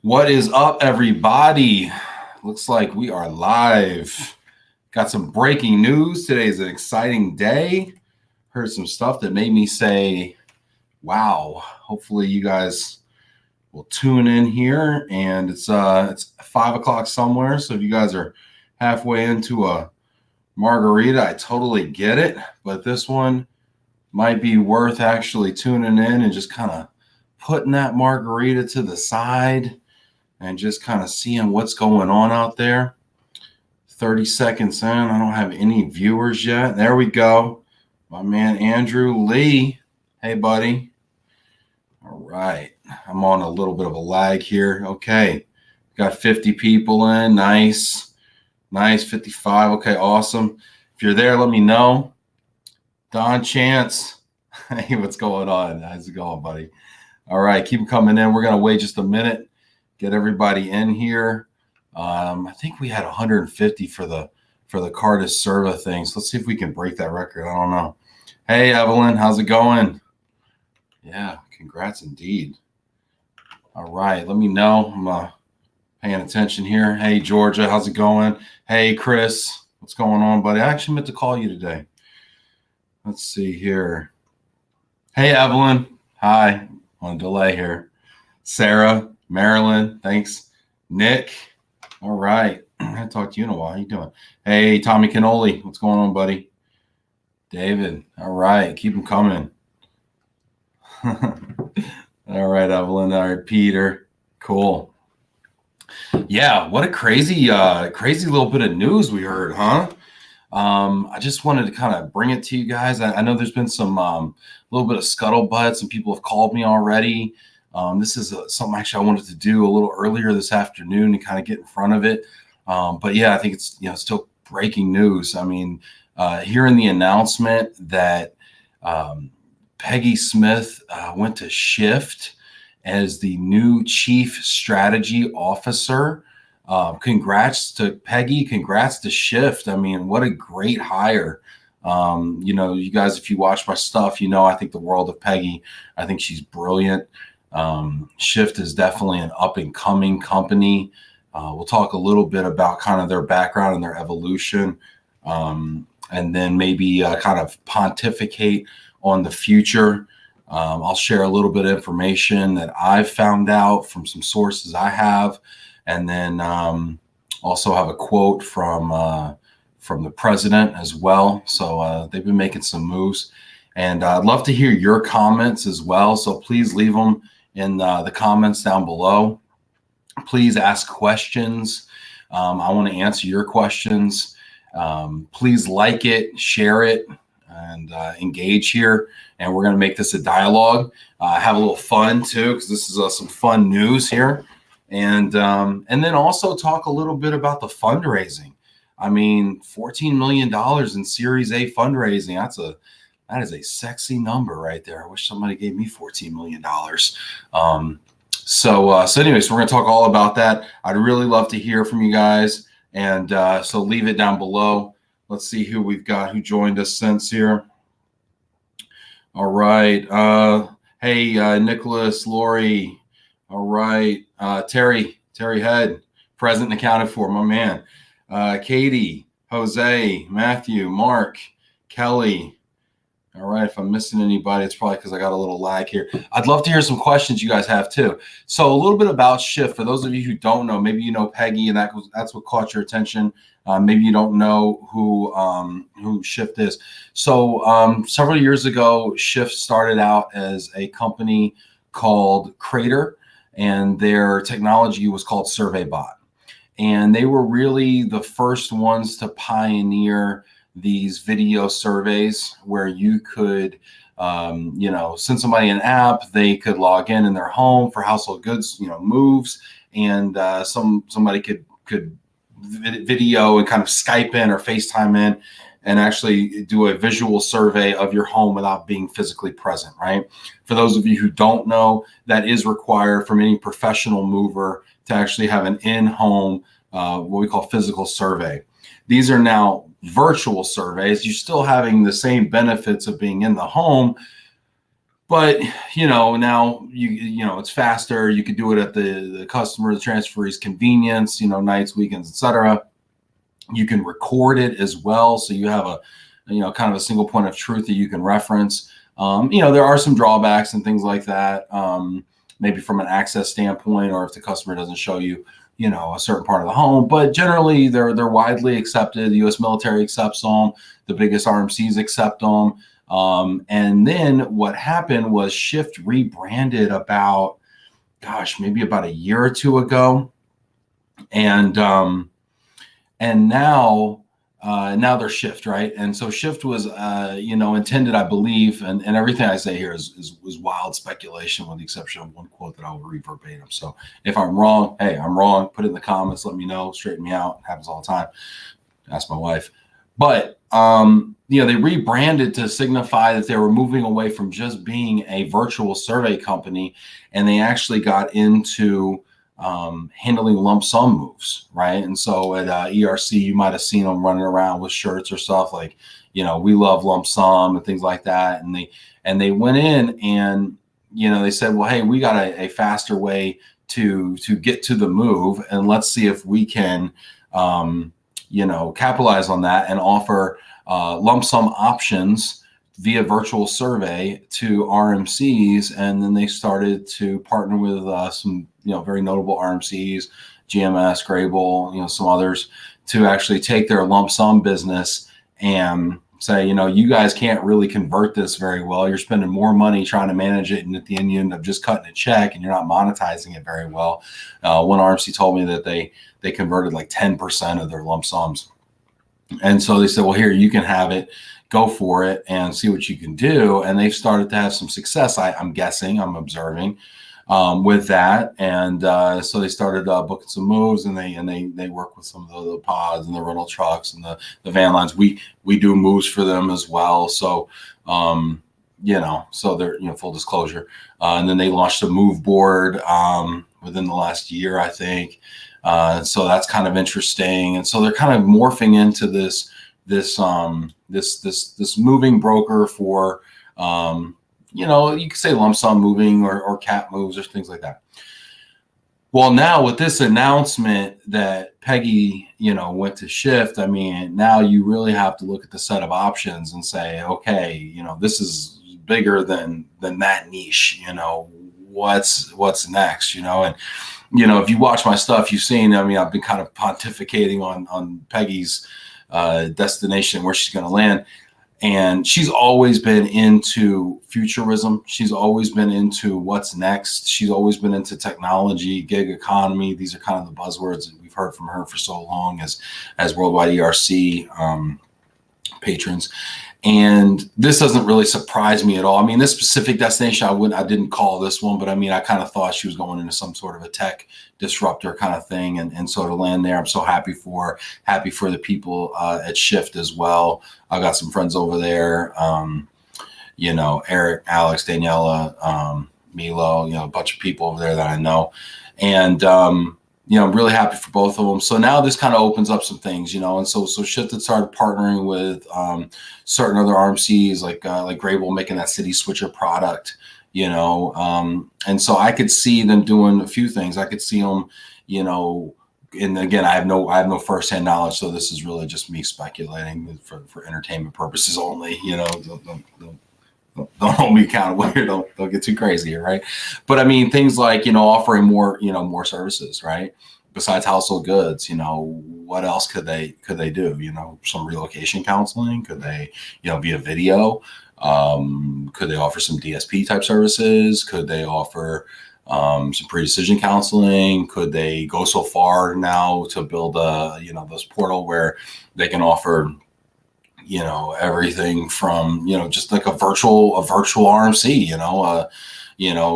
What is up, everybody? Looks like we are live. Got some breaking news. Today is an exciting day. Heard some stuff that made me say, wow. Hopefully you guys will tune in here. And it's 5 o'clock somewhere. So if you guys are halfway into a margarita, I totally get it. But this one might be worth actually tuning in and just kind of putting that margarita to the side and just kind of seeing what's going on out there. 30 seconds in, I don't have any viewers yet. There we go. My man, Andrew Lee. Hey, buddy. All right. I'm on a little bit of a lag here. Okay. Got 50 people in. Nice. Nice. 55. Okay, awesome. If you're there, let me know. Don Chance. Hey, what's going on? How's it going, buddy? All right. Keep them coming in. We're going to wait just a minute. Get everybody in here. I think we had 150 for the Cardis Serva thing. So let's see if we can break that record. I don't know. Hey, Evelyn, how's it going? Yeah, congrats indeed. All right, let me know. I'm paying attention here. Hey, Georgia, how's it going? Hey, Chris, what's going on, buddy? I actually meant to call you today. Let's see here. Hey, Evelyn. Hi. On a delay here. Sarah. Marilyn, thanks. Nick, all right. I haven't talked to you in a while. How you doing? Hey, Tommy Canoli, what's going on, buddy? David, all right. Keep them coming. All right, Evelyn. All right, Peter. Cool. Yeah, what a crazy little bit of news we heard, huh? I just wanted to kind of bring it to you guys. I know there's been some little bit of scuttlebutt. Some people have called me already. This is something actually I wanted to do a little earlier this afternoon to kind of get in front of it. But yeah, I think it's still breaking news. I mean, hearing the announcement that Peggy Smith went to Shyft as the new chief strategy officer. Congrats to Peggy. Congrats to Shyft. I mean, what a great hire. You guys, if you watch my stuff, I think the world of Peggy. I think she's brilliant. Shyft is definitely an up-and-coming company. We'll talk a little bit about kind of their background and their evolution, and then maybe kind of pontificate on the future. I'll share a little bit of information that I've found out from some sources I have, and then also have a quote from the president as well. So they've been making some moves, and I'd love to hear your comments as well. So please leave them in the comments down below. Please ask questions. I want to answer your questions. Please like it, share it, and engage here. And we're going to make this a dialogue. Have a little fun too, because this is some fun news here. And then also talk a little bit about the fundraising. I mean, $14 million in Series A fundraising. That is a sexy number right there. I wish somebody gave me $14 million. So anyways, we're going to talk all about that. I'd really love to hear from you guys. And so leave it down below. Let's see who we've got, who joined us since here. All right. Hey, Nicholas, Lori. All right. Terry Head, present and accounted for, my man. Katie, Jose, Matthew, Mark, Kelly. All right, if I'm missing anybody, it's probably because I got a little lag here. I'd love to hear some questions you guys have too. So a little bit about Shyft. For those of you who don't know, maybe you know Peggy, and that's what caught your attention. Maybe you don't know who Shyft is. So several years ago, Shyft started out as a company called Crater, and their technology was called SurveyBot. And they were really the first ones to pioneer these video surveys where you could, send somebody an app. They could log in their home for household goods, moves, and somebody could video and kind of Skype in or FaceTime in and actually do a visual survey of your home without being physically present, right? For those of you who don't know, that is required from any professional mover to actually have an in-home, what we call physical survey. These are now virtual surveys. You're still having the same benefits of being in the home, But now it's faster. You could do it at the customer, the transferee's convenience. Nights, weekends, etc. You can record it as well, so you have a kind of a single point of truth that you can reference. There are some drawbacks and things like that. Maybe from an access standpoint, or if the customer doesn't show you, a certain part of the home. But generally, they're widely accepted. The U.S. military accepts them. The biggest RMCs accept them. And then what happened was Shyft rebranded about, maybe about a year or two ago, and now they're Shyft, right? And so Shyft was, intended, I believe, and everything I say here is wild speculation, with the exception of one quote that I'll read verbatim. So if I'm wrong, hey, I'm wrong. Put it in the comments. Let me know. Straighten me out. It happens all the time. Ask my wife. But they rebranded to signify that they were moving away from just being a virtual survey company, and they actually got into handling lump sum moves, right? And so at ERC, you might have seen them running around with shirts or stuff like, we love lump sum and things like that. And they went in and they said, well, hey, we got a faster way to get to the move, and let's see if we can capitalize on that and offer lump sum options via virtual survey to RMCs. And then they started to partner with some very notable RMCs, GMS, Grable, some others, to actually take their lump sum business and say, you guys can't really convert this very well. You're spending more money trying to manage it, and at the end you end up just cutting a check and you're not monetizing it very well. One RMC told me that they converted like 10% of their lump sums. And so they said, well, here, you can have it, go for it and see what you can do. And they've started to have some success, I'm guessing, I'm observing, with that. And so they started booking some moves, and they work with some of the pods and the rental trucks and the van lines. We do moves for them as well. So, so they're, full disclosure. And then they launched a move board within the last year, I think. So that's kind of interesting. And so they're kind of morphing into this moving broker for, you could say lump sum moving or cap moves or things like that. Well, now with this announcement that Peggy, went to Shyft, I mean, now you really have to look at the set of options and say, okay, this is bigger than that niche, what's next, and if you watch my stuff, you've seen, I've been kind of pontificating on Peggy's destination, where she's going to land. And she's always been into futurism. She's always been into what's next. She's always been into technology, gig economy. These are kind of the buzzwords that we've heard from her for so long as Worldwide ERC patrons. And this doesn't really surprise me at all. I mean, this specific destination, I didn't call this one, but I kind of thought she was going into some sort of a tech disruptor kind of thing. And so to land there, I'm so happy for the people at Shyft as well. I got some friends over there, Eric, Alex, Daniela, Milo, a bunch of people over there that I know. And, I'm really happy for both of them. So now this kind of opens up some things, and so Shyft had started partnering with certain other RMCs like Grable, making that city switcher product, and so I could see them doing a few things. I could see them, and again, I have no firsthand knowledge, so this is really just me speculating for entertainment purposes only. Don't hold me accountable here. Don't get too crazy here, right? But things like offering more services, right? Besides household goods, what else could they do? Some relocation counseling. Could they via video? Could they offer some DSP type services? Could they offer some pre-decision counseling? Could they go so far now to build a this portal where they can offer everything from, just like a virtual RMC,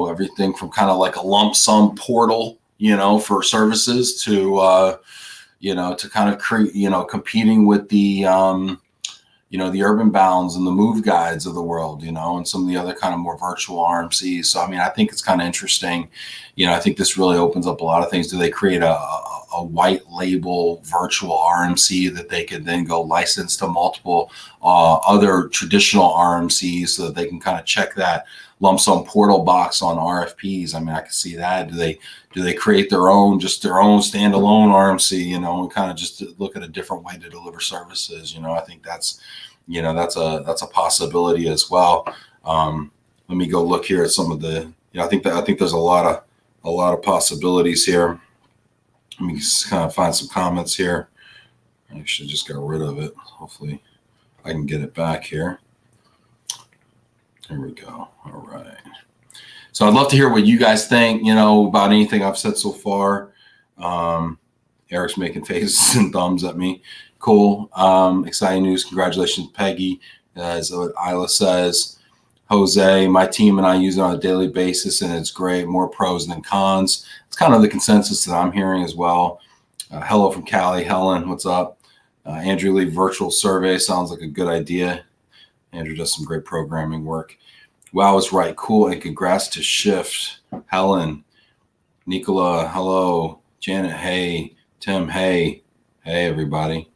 everything from kind of like a lump sum portal, for services to, to kind of create, competing with the, the Urban Bounds and the Move Guides of the world, and some of the other kind of more virtual RMCs. So, I think it's kind of interesting. I think this really opens up a lot of things. Do they create a white label virtual RMC that they could then go license to multiple other traditional RMCs so that they can kind of check that lump sum portal box on RFPs. I mean, I can see that. Do they create their own standalone RMC, you know, and kind of just look at a different way to deliver services? You know, I think that's a possibility as well. Let me go look here at some of the, I think there's a lot of possibilities here. Let me just kind of find some comments here. I actually just got rid of it. Hopefully I can get it back here. There we go. All right. So I'd love to hear what you guys think, you know, about anything I've said so far. Eric's making faces and thumbs at me. Cool. Exciting news. Congratulations, Peggy. As Isla says, Jose, my team and I use it on a daily basis, and it's great. More pros than cons. It's kind of the consensus that I'm hearing as well. Hello from Cali. Helen, what's up? Andrew Lee, virtual survey sounds like a good idea. Andrew does some great programming work. Wow is right. Cool. And congrats to Shyft. Helen, Nicola, hello. Janet, hey. Tim, hey. Hey, everybody.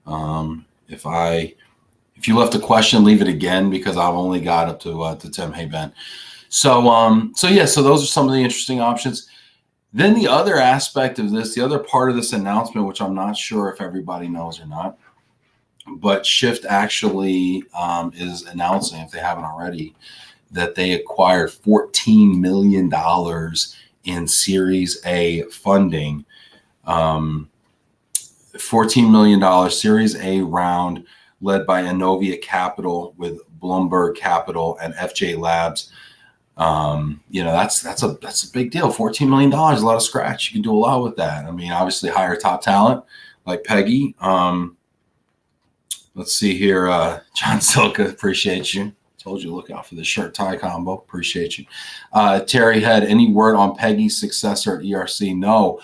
If you left a question, leave it again, because I've only got up to Tim. Hey, Ben. So those are some of the interesting options. Then the other aspect of this, the other part of this announcement, which I'm not sure if everybody knows or not, but Shyft actually is announcing, if they haven't already, that they acquired $14 million in Series A funding. $14 million Series A round led by Inovia Capital with Blumberg Capital and FJ Labs. You know, that's a big deal. $14 million, a lot of scratch. You can do a lot with that. I mean, obviously hire top talent like Peggy. Let's see here. John Silka, appreciate you. Told you to look out for the shirt tie combo. Appreciate you. Terry Head, any word on Peggy's successor at ERC? No.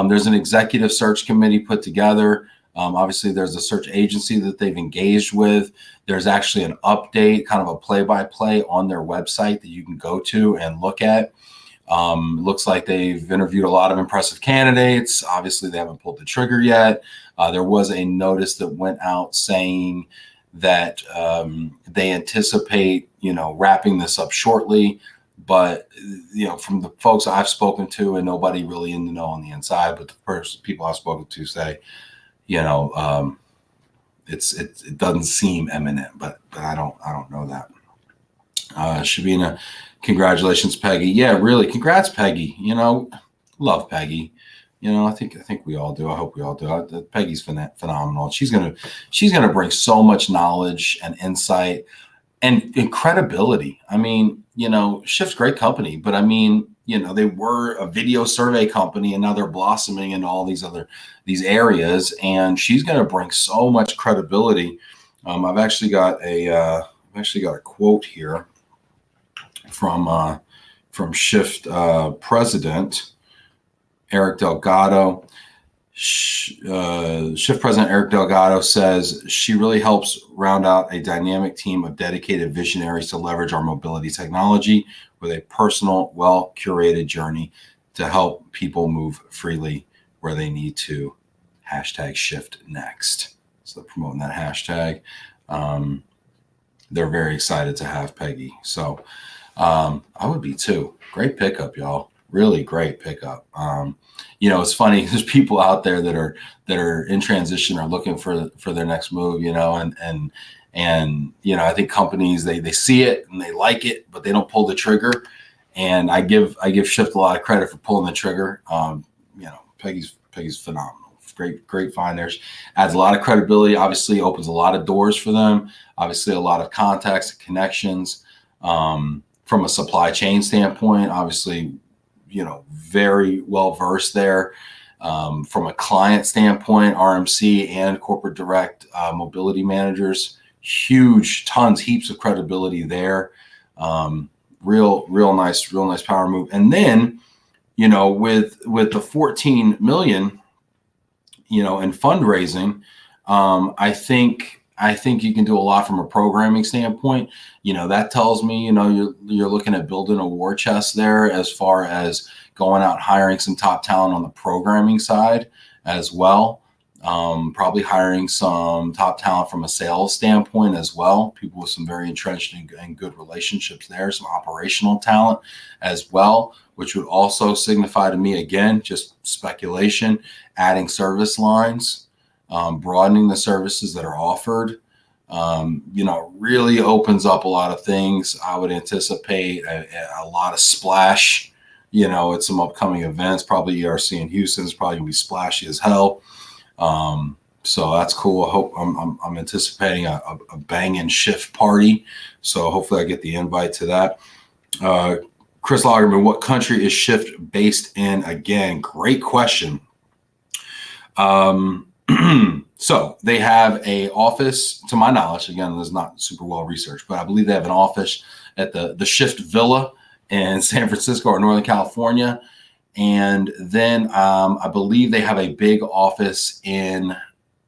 There's an executive search committee put together. Obviously, there's a search agency that they've engaged with. There's actually an update, kind of a play-by-play on their website that you can go to and look at. Looks like they've interviewed a lot of impressive candidates. Obviously, they haven't pulled the trigger yet. There was a notice that went out saying that they anticipate, you know, wrapping this up shortly. But, you know, from the folks I've spoken to, and nobody really in the know on the inside, but the people I've spoken to say, you know, it doesn't seem imminent, but I don't know that. Shabina, congratulations, Peggy. Yeah, really, congrats, Peggy. You know, love Peggy. You know, I think we all do. I hope we all do. Peggy's phenomenal. She's gonna bring so much knowledge and insight and credibility. I mean, you know, Shyft's great company, but I mean, you know, they were a video survey company, and now they're blossoming in all these areas, and she's going to bring so much credibility. I've actually got a quote here from Shyft president Eric Delgado. Shyft president Eric Delgado says she really helps round out a dynamic team of dedicated visionaries to leverage our mobility technology with a personal, well-curated journey to help people move freely where they need to. #ShyftNext. So they're promoting that hashtag. They're very excited to have Peggy. So I would be too. Great pickup, y'all. Really great pickup. You know, it's funny. There's people out there that are in transition or looking for their next move. You know, and you know, I think companies they see it and they like it, but they don't pull the trigger. And I give Shyft a lot of credit for pulling the trigger. You know, Peggy's phenomenal. Great find there. Adds a lot of credibility. Obviously, opens a lot of doors for them. Obviously, a lot of contacts and connections. From a supply chain standpoint, obviously, you know, very well versed there. From a client standpoint, RMC and corporate direct mobility managers, heaps of credibility there. Real nice power move. And then, you know, with the 14 million, you know, in fundraising, I think you can do a lot from a programming standpoint. You know, that tells me, you know, you're looking at building a war chest there as far as going out hiring some top talent on the programming side as well. Probably hiring some top talent from a sales standpoint as well. People with some very entrenched and good relationships there. Some operational talent as well, which would also signify to me, again, just speculation, adding service lines, broadening the services that are offered. Really opens up a lot of things. I would anticipate a lot of splash, at some upcoming events. Probably ERC in Houston is probably gonna be splashy as hell. So that's cool. I hope I'm anticipating a banging Shyft party. So hopefully I get the invite to that. Chris Lagerman, what country is Shyft based in? Again, great question. So they have a office, to my knowledge, again, this is not super well researched, but I believe they have an office at the Shyft Villa in San Francisco or Northern California. And then I believe they have a big office in,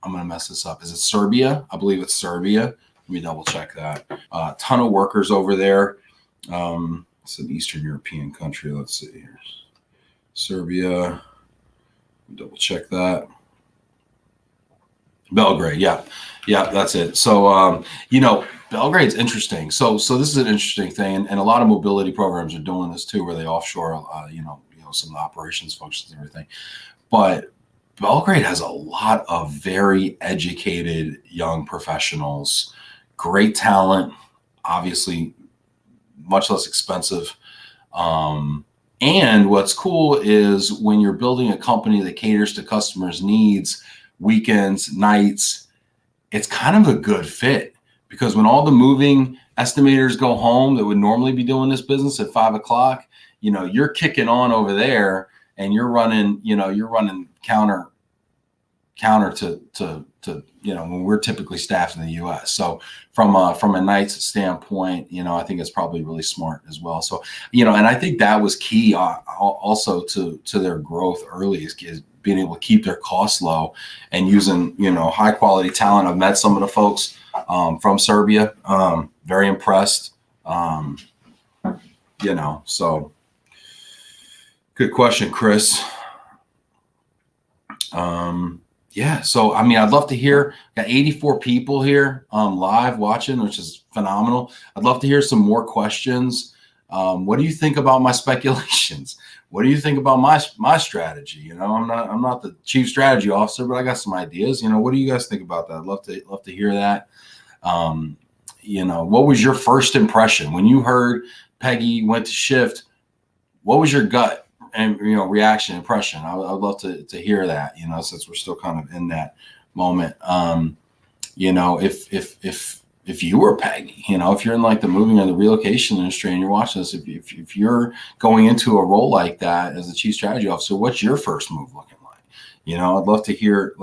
I'm going to mess this up. Is it Serbia? I believe it's Serbia. Let me double check that. A ton of workers over there. It's an Eastern European country. Let's see here. Serbia. Double check that. Belgrade. Yeah, that's it. So, Belgrade's interesting. So this is an interesting thing. And a lot of mobility programs are doing this too, where they offshore, some of the operations functions and everything. But Belgrade has a lot of very educated young professionals, great talent, obviously much less expensive. And what's cool is when you're building a company that caters to customers' needs, weekends, nights, it's kind of a good fit, because when all the moving estimators go home that would normally be doing this business at 5 o'clock, you're kicking on over there and you're running counter to when we're typically staffed in the US. So from a night's standpoint, I think it's probably really smart as well. So, and I think that was key also to their growth early is being able to keep their costs low and using, high quality talent. I've met some of the folks from Serbia, very impressed, so good question, Chris. So I'd love to hear. Got 84 people here live watching, which is phenomenal. I'd love to hear some more questions. What do you think about my speculations? What do you think about my strategy? I'm not the chief strategy officer, but I got some ideas. What do you guys think about that? I'd love to hear that. What was your first impression when you heard Peggy went to Shyft? What was your gut and reaction, impression? I would love to hear that, since we're still kind of in that moment. If you were Peggy, if you're in like the moving or the relocation industry and you're watching this, if you're going into a role like that as a chief strategy officer, what's your first move looking like? I'd love to hear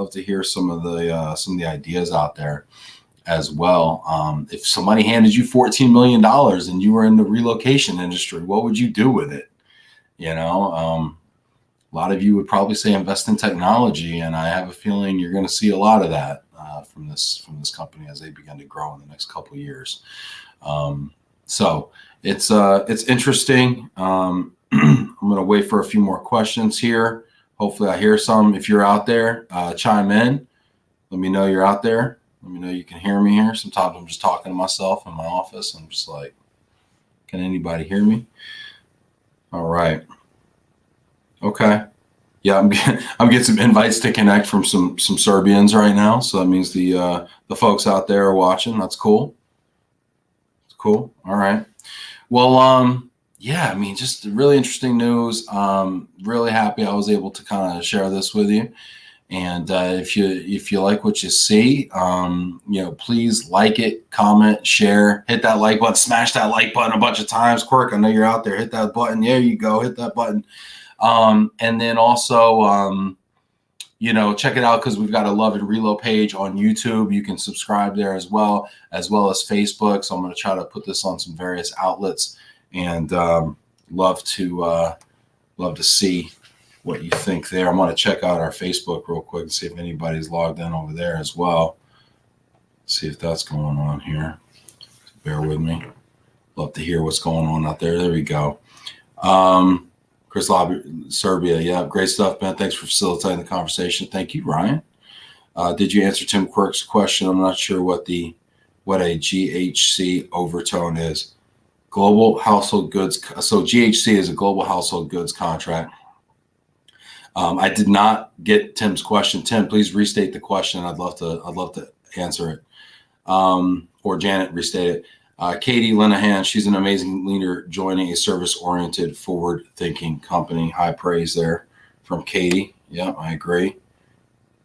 some of the ideas out there as well. If somebody handed you $14 million and you were in the relocation industry, what would you do with it? A lot of you would probably say invest in technology, and I have a feeling you're going to see a lot of that from this company as they begin to grow in the next couple of years. So it's interesting. I'm going to wait for a few more questions here. Hopefully I hear some. If you're out there, chime in. Let me know you're out there. Let me know you can hear me here. Sometimes I'm just talking to myself in my office. I'm just like, can anybody hear me? All right. Okay. Yeah, I'm getting some invites to connect from some Serbians right now. So that means the folks out there are watching. That's cool. It's cool. All right. Well, just really interesting news. Really happy I was able to kind of share this with you. And if you like what you see, please like it, comment, share, hit that like button, smash that like button a bunch of times. Quirk, I know you're out there. Hit that button. There you go. Hit that button. And then also, check it out because we've got a Love and Relo page on YouTube. You can subscribe there as well as Facebook. So I'm going to try to put this on some various outlets, and love to see what you think there. I'm going to check out our Facebook real quick and see if anybody's logged in over there as well. See if that's going on here. Bear with me. Love to hear what's going on out there. There we go. Chris Lobby, Serbia. Yeah, great stuff, man. Thanks for facilitating the conversation. Thank you, Ryan. Did you answer Tim Quirk's question? I'm not sure what a GHC overtone is. Global household goods. So GHC is a global household goods contract. I did not get Tim's question. Tim, please restate the question. I'd love to answer it. Or Janet, restate it. Katie Linehan, she's an amazing leader joining a service-oriented, forward-thinking company. High praise there from Katie. Yeah, I agree.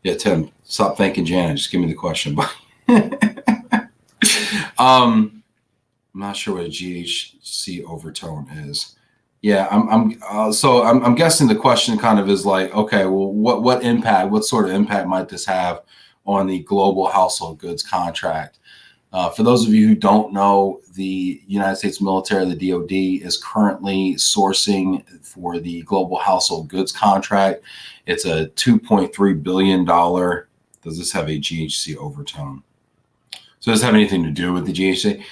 Yeah, Tim, stop thanking Janet. Just give me the question. I'm not sure what a GHC overtone is. Yeah, I'm guessing the question kind of is like, okay, well, what sort of impact might this have on the global household goods contract? For those of you who don't know, the United States military, the DoD, is currently sourcing for the global household goods contract. It's a $2.3 billion. Does this have a GHC overtone? So does this have anything to do with the GHC?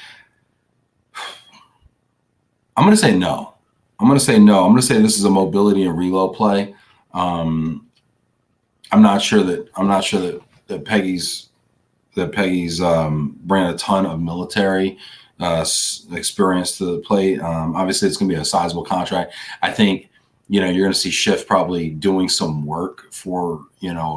I'm going to say no. I'm going to say this is a mobility and reload play. I'm not sure that Peggy's bringing a ton of military experience to the plate. Obviously, it's going to be a sizable contract. I think, you're going to see Shyft probably doing some work for,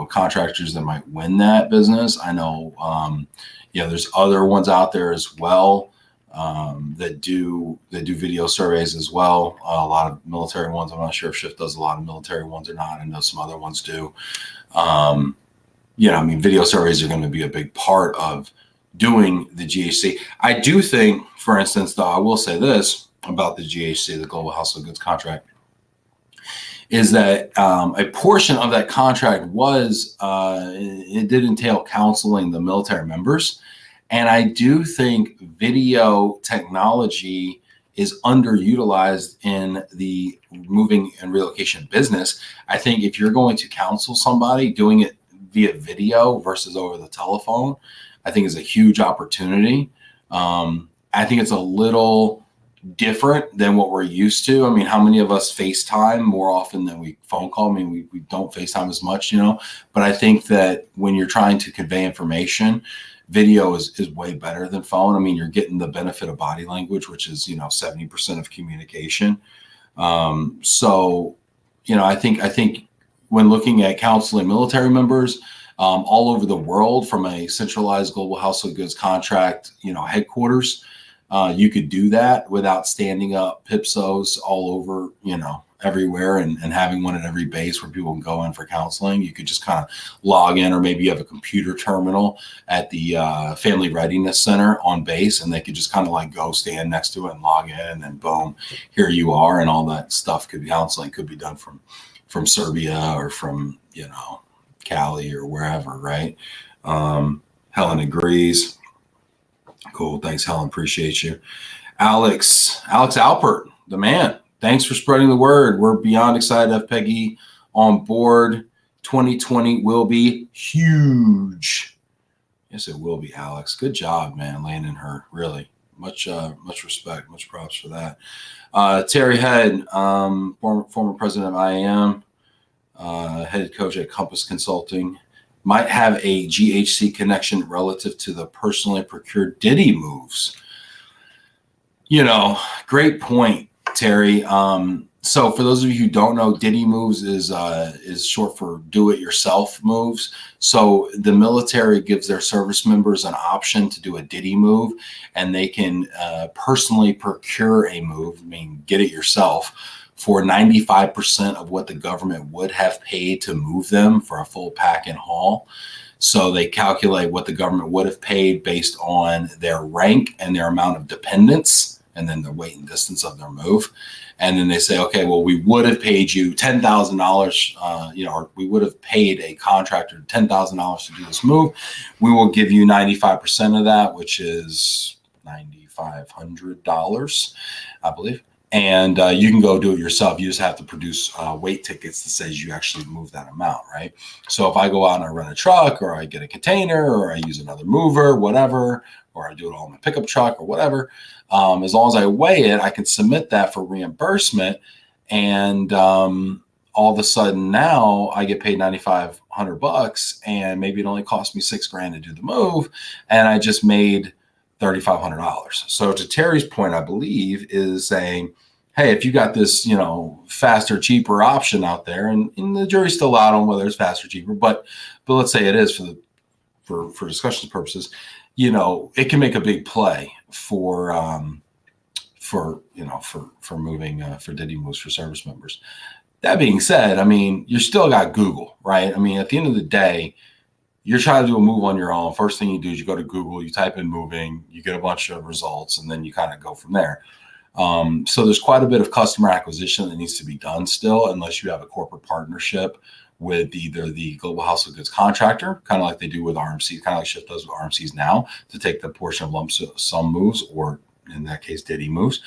contractors that might win that business. I know, there's other ones out there as well that do video surveys as well. A lot of military ones. I'm not sure if Shyft does a lot of military ones or not. I know some other ones do. Video surveys are going to be a big part of doing the GHC. I do think, for instance, though, I will say this about the GHC, the Global Household Goods Contract, is that a portion of that contract it did entail counseling the military members. And I do think video technology is underutilized in the moving and relocation business. I think if you're going to counsel somebody, doing it via video versus over the telephone, I think is a huge opportunity. I think it's a little different than what we're used to. I mean, how many of us FaceTime more often than we phone call? I mean, we don't FaceTime as much, but I think that when you're trying to convey information, video is way better than phone. I mean, you're getting the benefit of body language, which is, 70% of communication. I think when looking at counseling military members all over the world from a centralized global household goods contract, headquarters, you could do that without standing up PIPSOs all over, everywhere and having one at every base where people can go in for counseling. You could just kind of log in, or maybe you have a computer terminal at the Family Readiness Center on base, and they could just kind of like go stand next to it and log in, and then boom, here you are. And all that stuff counseling could be done from Serbia or from, Cali or wherever, right? Helen agrees. Cool. Thanks, Helen. Appreciate you. Alex Alpert, the man. Thanks for spreading the word. We're beyond excited to have Peggy on board. 2020 will be huge. Yes, it will be, Alex. Good job, man, landing her. Really. Much respect, much props for that. Terry Head, former president of IAM, head coach at Compass Consulting, might have a GHC connection relative to the personally procured Diddy moves. Great point, Terry. So for those of you who don't know, Diddy moves is short for do-it-yourself moves. So the military gives their service members an option to do a Diddy move, and they can personally procure a move, get it yourself, for 95% of what the government would have paid to move them for a full pack and haul. So they calculate what the government would have paid based on their rank and their amount of dependents, and then the weight and distance of their move. And then they say, okay, well, we would have paid you $10,000, or we would have paid a contractor $10,000 to do this move. We will give you 95% of that, which is $9,500, I believe. And you can go do it yourself. You just have to produce weight tickets that says you actually move that amount, right? So if I go out and I rent a truck, or I get a container, or I use another mover, whatever, or I do it all in my pickup truck or whatever, as long as I weigh it, I can submit that for reimbursement. And all of a sudden now I get paid $9,500 and maybe it only cost me $6,000 to do the move. And I just made $3,500. So to Terry's point, I believe is saying, hey, if you got this, you know, faster, cheaper option out there, and the jury's still out on whether it's faster, cheaper, but let's say it is for discussion purposes, you know, it can make a big play for moving for Diddy moves for service members. That being said, I mean, you still got Google, right? I mean, at the end of the day, you're trying to do a move on your own. First thing you do is you go to Google, you type in moving, you get a bunch of results, and then you kind of go from there. So there's quite a bit of customer acquisition that needs to be done still, unless you have a corporate partnership with either the global household goods contractor, kind of like they do with RMC, kind of like Shyft does with RMCs now, to take the portion of lump sum moves, or in that case, Diddy moves.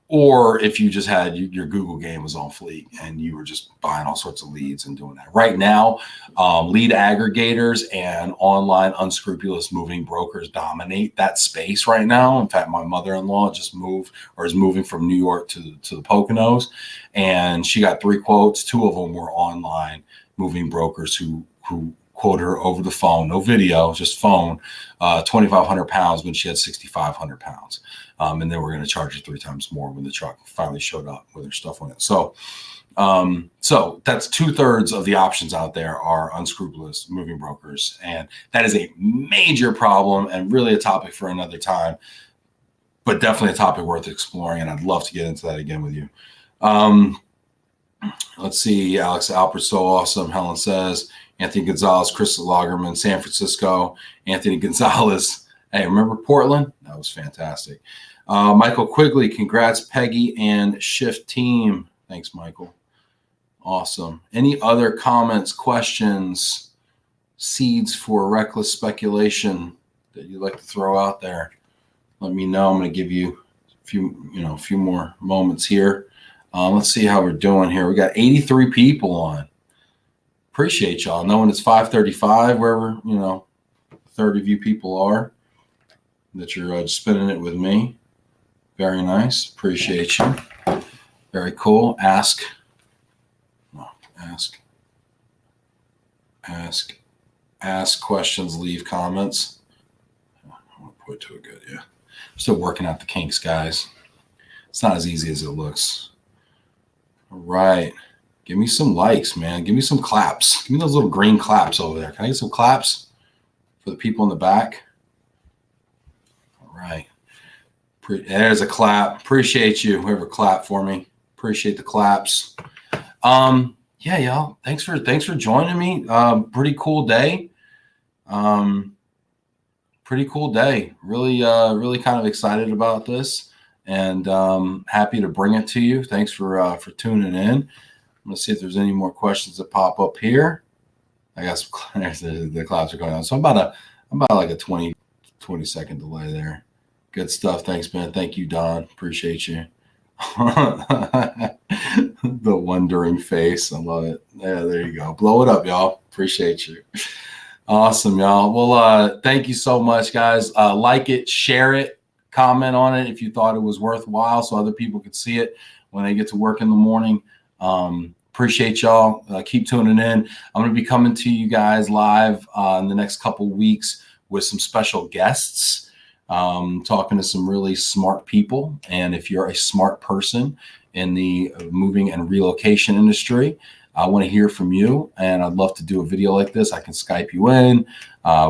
Or if you just had your Google game was on fleek and you were just buying all sorts of leads and doing that. Right now, lead aggregators and online unscrupulous moving brokers dominate that space right now. In fact, my mother-in-law just moved, or is moving from New York to the Poconos, and she got 3 quotes. 2 of them were online moving brokers who quoted her over the phone, no video, just phone, 2,500 pounds when she had 6,500 pounds. And then we're going to charge her 3 times more when the truck finally showed up with her stuff on it. So, so that's 2/3 of the options out there are unscrupulous moving brokers. And that is a major problem and really a topic for another time, but definitely a topic worth exploring. And I'd love to get into that again with you. Let's see. Alex Alpert, so awesome. Helen says, Anthony Gonzalez, Chris Lagerman, San Francisco, Anthony Gonzalez. Hey, remember Portland? That was fantastic. Michael Quigley, congrats, Peggy and Shyft team. Thanks, Michael. Awesome. Any other comments, questions, seeds for reckless speculation that you'd like to throw out there? Let me know. I'm going to give you a few more moments here. Let's see how we're doing here. We got 83 people on. Appreciate y'all. Knowing it's 5:35, wherever, you know, 30 of you people are, that you're spinning it with me. Very nice. Appreciate you. Very cool. Ask questions, leave comments. I'll put to it good. Yeah. I'm still working out the kinks, guys. It's not as easy as it looks. All right. Give me some likes, man. Give me some claps. Give me those little green claps over there. Can I get some claps for the people in the back? All right. There's a clap. Appreciate you, whoever clapped for me. Appreciate the claps. Yeah, y'all. Thanks for joining me. Pretty cool day. Pretty cool day. Really kind of excited about this, and happy to bring it to you. Thanks for tuning in. I'm gonna see if there's any more questions that pop up here. I guess the clouds are going on. So I'm about like a 20 second delay there. Good stuff. Thanks, man. Thank you, Don. Appreciate you. The wondering face. I love it. Yeah, there you go. Blow it up, y'all. Appreciate you. Awesome, y'all. Well, thank you so much, guys. Like it, share it, comment on it if you thought it was worthwhile so other people could see it when they get to work in the morning. Appreciate y'all. Keep tuning in. I'm going to be coming to you guys live in the next couple weeks with some special guests, talking to some really smart people. And if you're a smart person in the moving and relocation industry, I want to hear from you, and I'd love to do a video like this. I can Skype you in.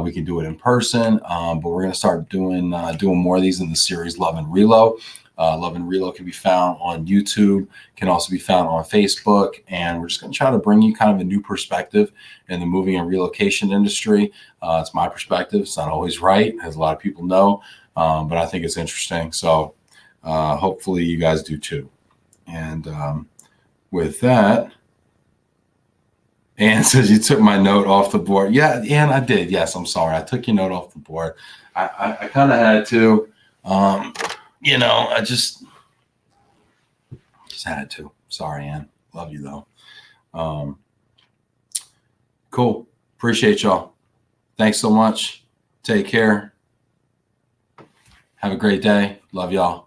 We can do it in person, but we're going to start doing more of these in the series Love and Relo. Love and Relo can be found on YouTube, can also be found on Facebook, and we're just going to try to bring you kind of a new perspective in the moving and relocation industry. It's my perspective. It's not always right, as a lot of people know, but I think it's interesting. So hopefully you guys do too. And with that, Ann says you took my note off the board. Yeah, Ann, I did. Yes, I'm sorry. I took your note off the board. I kind of had to. You know, I just had to. Sorry, Ann. Love you, though. Cool. Appreciate y'all. Thanks so much. Take care. Have a great day. Love y'all.